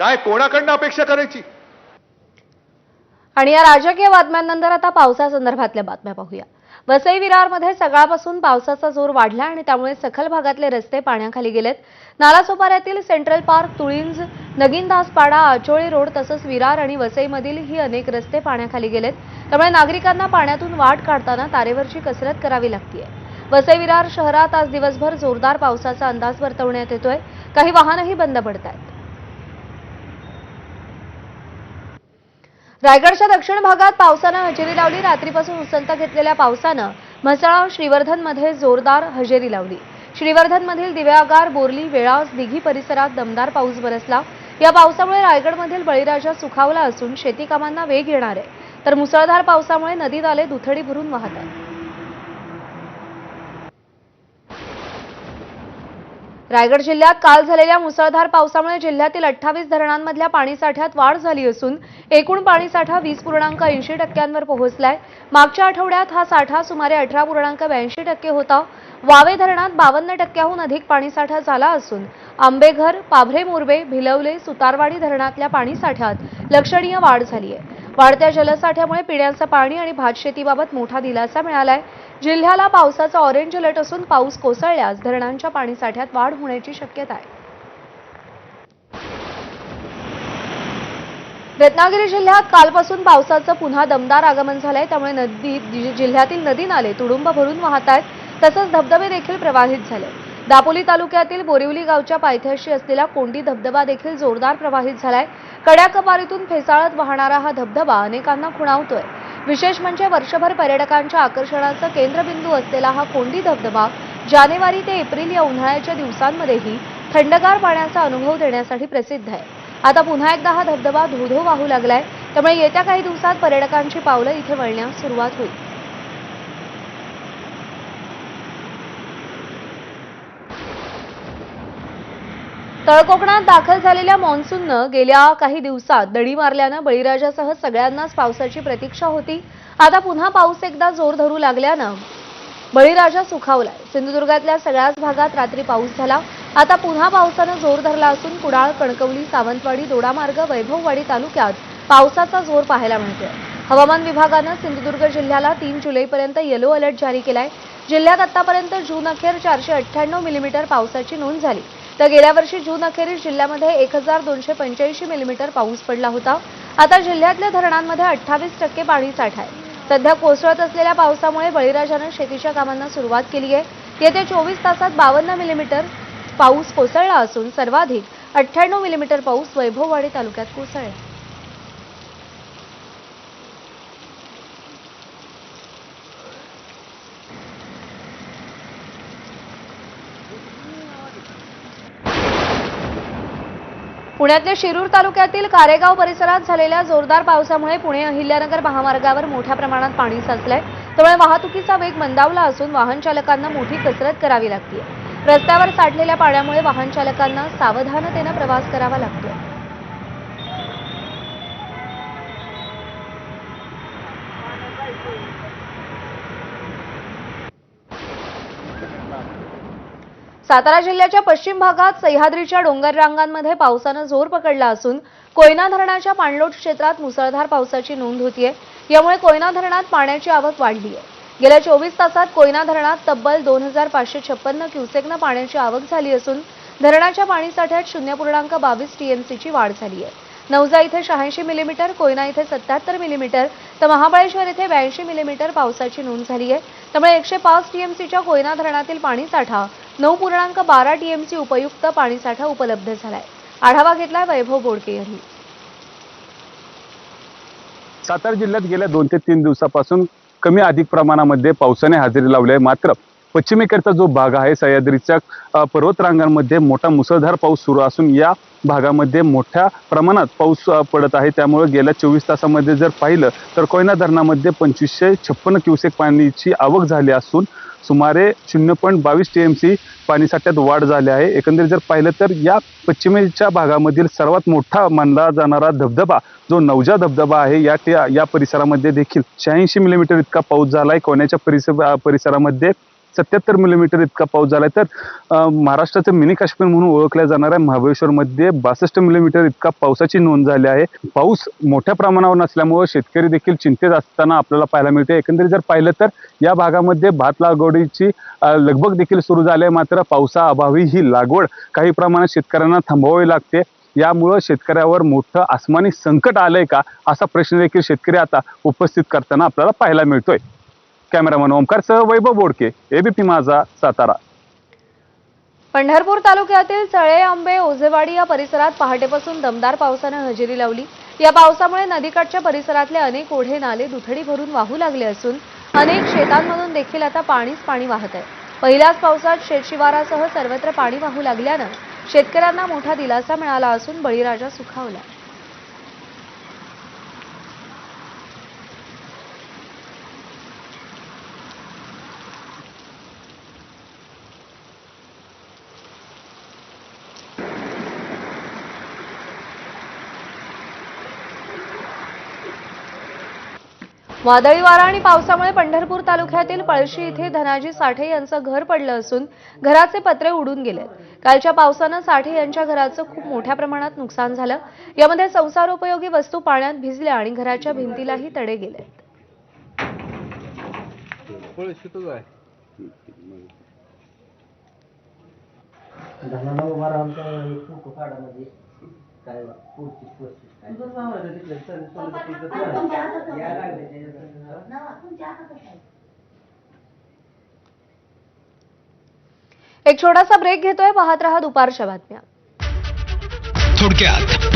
काय कोणाकडनं अपेक्षा करायची? आणि या राजकीय बातम्यांनंतर आता पावसासंदर्भातल्या बातम्या पाहूया। वसई विरारमध्ये सकाळपासून पावसाचा जोर वाढला आणि त्यामुळे सखल भागातले रस्ते पाण्याखाली गेलेत। नालासोपाऱ्यातील सेंट्रल पार्क, तुळिंज, नगीनदासपाडा, आचोळी रोड तसंच विरार आणि वसईमधील ही अनेक रस्ते पाण्याखाली गेलेत। त्यामुळे नागरिकांना पाण्यातून वाट काढताना तारेवरची कसरत करावी लागतेय। वसई विरार शहरात आज दिवसभर जोरदार पावसाचा अंदाज वर्तवण्यात येतोय। काही वाहनही बंद पडतायत। रायगडच्या दक्षिण भागात पावसानं हजेरी लावली। रात्रीपासून उसंत घेतलेल्या पावसानं म्हसळा, श्रीवर्धनमध्ये जोरदार हजेरी लावली। श्रीवर्धनमधील दिव्यागार, बोरली, वेळास, दिघी परिसरात दमदार पाऊस बरसला। या पावसामुळे रायगडमधील बळीराजा सुखावला असून शेती कामांना वेग येणार आहे, तर मुसळधार पावसामुळे नदी नाले दुथडी भरून वाहत आहेत। रायगड जिल्ह्यात काल झालेल्या मुसळधार पावसामुळे जिल्ह्यातील 28 धरणांमधल्या पाणीसाठ्यात वाढ झाली असून एकूण पाणीसाठा 20.80% पोहोचलाय। मागच्या आठवड्यात हा साठा सुमारे 18.82% होता। वावे धरणात 52%हून अधिक पाणीसाठा झाला असून आंबेघर, पाभरे मोर्बे, भिलवले, सुतारवाडी धरणातल्या पाणीसाठ्यात लक्षणीय वाढ झाली आहे। वाढत्या जलसाठ्यामुळे पिण्याचं पाणी आणि भातशेतीबाबत मोठा दिलासा मिळालाय। जिल्ह्याला पावसाचा ऑरेंज अलर्ट असून पाऊस कोसळल्यास धरणांच्या पाणीसाठ्यात वाढ होण्याची शक्यता आहे। रत्नागिरी जिल्ह्यात कालपासून पावसाचं पुन्हा दमदार आगमन झालंय। त्यामुळे जिल्ह्यातील नदी नाले तुडुंब भरून वाहत आहेत, तसंच धबधबे देखील प्रवाहित झाले। दापोली तालुक्यातील बोरिवली गावच्या पायथ्याशी असलेला कोंडी धबधबा देखील जोरदार प्रवाहित झालाय। कड्याकपारीतून फेसाळत वाहणारा हा धबधबा अनेकांना खुणावतोय। विशेष म्हणजे वर्षभर पर्यटकांच्या आकर्षणाचं केंद्रबिंदू असलेला हा कोंडी धबधबा जानेवारी ते एप्रिल या उन्हाळ्याच्या दिवसांमध्येही थंडगार पाण्याचा अनुभव देण्यासाठी प्रसिद्ध आहे। आता पुन्हा एकदा हा धबधबा धो-धो वाहू लागलाय, त्यामुळे येत्या काही दिवसात पर्यटकांची पावलं इथे वळण्यास सुरुवात होईल। तळकोकणात दाखल झालेल्या मान्सूननं गेल्या काही दिवसात दडी मारल्यानं बळीराजासह सगळ्यांनाच पावसाची प्रतीक्षा होती। आता पुन्हा पाऊस एकदा जोर धरू लागल्यानं बळीराजा सुखावलाय। सिंधुदुर्गातल्या सगळ्याच भागात रात्री पाऊस झाला। आता पुन्हा पावसानं जोर धरला असून कुडाळ, कणकवली, सावंतवाडी, दोडामार्ग, वैभववाडी तालुक्यात पावसाचा जोर पाहायला मिळतोय। हवामान विभागानं सिंधुदुर्ग जिल्ह्याला 3 जुलैपर्यंत येलो अलर्ट जारी केलाय। जिल्ह्यात आतापर्यंत जून अखेर 498 मिलीमीटर पावसाची नोंद झाली, तर गेल्या वर्षी जून अखेरीस जिल्ह्यामध्ये 1285 मिलीमीटर पाऊस पडला होता। आता जिल्ह्यातल्या धरणांमध्ये 28% पाणीसाठा आहे। सध्या कोसळत असलेल्या पावसामुळे बळीराजानं शेतीच्या कामांना सुरुवात केली आहे। येत्या 24 तासात 52 मिलीमीटर पाऊस कोसळला असून सर्वाधिक 98 मिलीमीटर पाऊस वैभववाडी तालुक्यात कोसळला। पुण्यातल्या शिरूर तालुक्यातील कारेगाव परिसरात झालेल्या जोरदार पावसामुळे पुणे अहिल्यानगर महामार्गावर मोठ्या प्रमाणात पाणी साचलंय। त्यामुळे वाहतुकीचा वेग मंदावला असून वाहन चालकांना मोठी कसरत करावी लागतेय। रस्त्यावर साठलेल्या पाण्यामुळे वाहन चालकांना सावधानतेने प्रवास करावा लागतोय। सातारा जिल्ह्याच्या पश्चिम भागात सह्याद्रीच्या डोंगर रांगांमध्ये पावसानं जोर पकडला असून कोयना धरणाच्या पाणलोट क्षेत्रात मुसळधार पावसाची नोंद होतीये। यामुळे कोयना धरणात पाण्याची आवक वाढली आहे। गेल्या 24 तासात कोयना धरणात तब्बल 2556 क्युसेकनं पाण्याची आवक झाली असून धरणाच्या पाणीसाठ्यात 0.22 टीएमसीची वाढ झाली आहे। नवजा इथे 86 मिलीमीटर, कोयना इथे 77 मिलीमीटर तर महाबळेश्वर इथे 82 मिलीमीटर पावसाची नोंद झाली आहे। त्यामुळे 105 टीएमसीच्या कोयना धरणातील पाणीसाठा 9.12 टीएमसी उपयुक्त पाणीसाठा उपलब्ध झालाय। आढावा घेतलाय वैभव बोडके यांनी। सातारा जिल्ह्यात गेल्या 2 ते 3 दिवसापासून कमी अधिक प्रमाणामध्ये पावसाने हजेरी लावली आहे। मात्र पश्चिमेकडचा जो भाग आहे सह्याद्रीच्या पर्वतरांगांमध्ये मोठा मुसळधार पाऊस सुरू असून या भागामध्ये मोठ्या प्रमाणात पाऊस पडत आहे। त्यामुळे गेल्या 24 तासामध्ये जर पाहिलं तर कोयना धरणामध्ये 2556 क्युसेक पाण्याची आवक झाली असून सुमारे 0.22 टीएमसी पाणीसाठ्यात वाढ झाली आहे। एकंदरीत जर पाहिलं तर या पश्चिमेच्या भागामधील सर्वात मोठा मानला जाणारा धबधबा जो नवजा धबधबा आहे या परिसरामध्ये देखील 86 मिलीमीटर इतका पाऊस झालाय। कोयनाच्या परिसरामध्ये 77 मिलीमीटर इतका पाऊस झालाय, तर महाराष्ट्राचं मिनी काश्मीर म्हणून ओळखल्या जाणाऱ्या महाबळेश्वरमध्ये 62 मिलीमीटर इतका पावसाची नोंद झाली आहे. पाऊस मोठ्या प्रमाणावर नसल्यामुळे शेतकरी देखील चिंतेत असताना आपल्याला पाहायला मिळते. एकंदरीत जर पाहिलं तर या भागामध्ये भात लागवडीची लगबग देखील सुरू झाली आहे, मात्र पावसाअभावी ही लागवड काही प्रमाणात शेतकऱ्यांना थांबवावी लागते. यामुळे शेतकऱ्यावर मोठं आसमानी संकट आलंय का, असा प्रश्न देखील शेतकरी आता उपस्थित करताना आपल्याला पाहायला मिळतोय. कॅमेरामन ओमकारसह वैभव बोडके, एबीपी माझा, सातारा. पंढरपूर तालुक्यातील चळे, आंबे, ओझेवाडी या परिसरात पहाटेपासून दमदार पावसानं हजेरी लावली. या पावसामुळे नदीकाठच्या परिसरातले अनेक ओढे नाले दुथडी भरून वाहू लागले असून अनेक शेतांमधून देखील आता पाणीच पाणी वाहत आहे. पहिल्याच पावसात शेतशिवारासह सर्वत्र पाणी वाहू लागल्यानं शेतकऱ्यांना मोठा दिलासा मिळाला असून बळीराजा सुखावला. वादळी वारा आणि पावसामुळे पंढरपूर तालुक्यातील पळशी इथे धनाजी साठे यांचं घर पडलं असून घराचे पत्रे उडून गेले. कालच्या पावसानं साठे यांच्या घराचं खूप मोठ्या प्रमाणात नुकसान झालं. यामध्ये संसारोपयोगी वस्तू पाण्यात भिजल्या आणि घराच्या भिंतीलाही तडे गेले. एक छोटासा ब्रेक घेतोय, पाहत रहा दुपारच्या बातम्या. थोडक्यात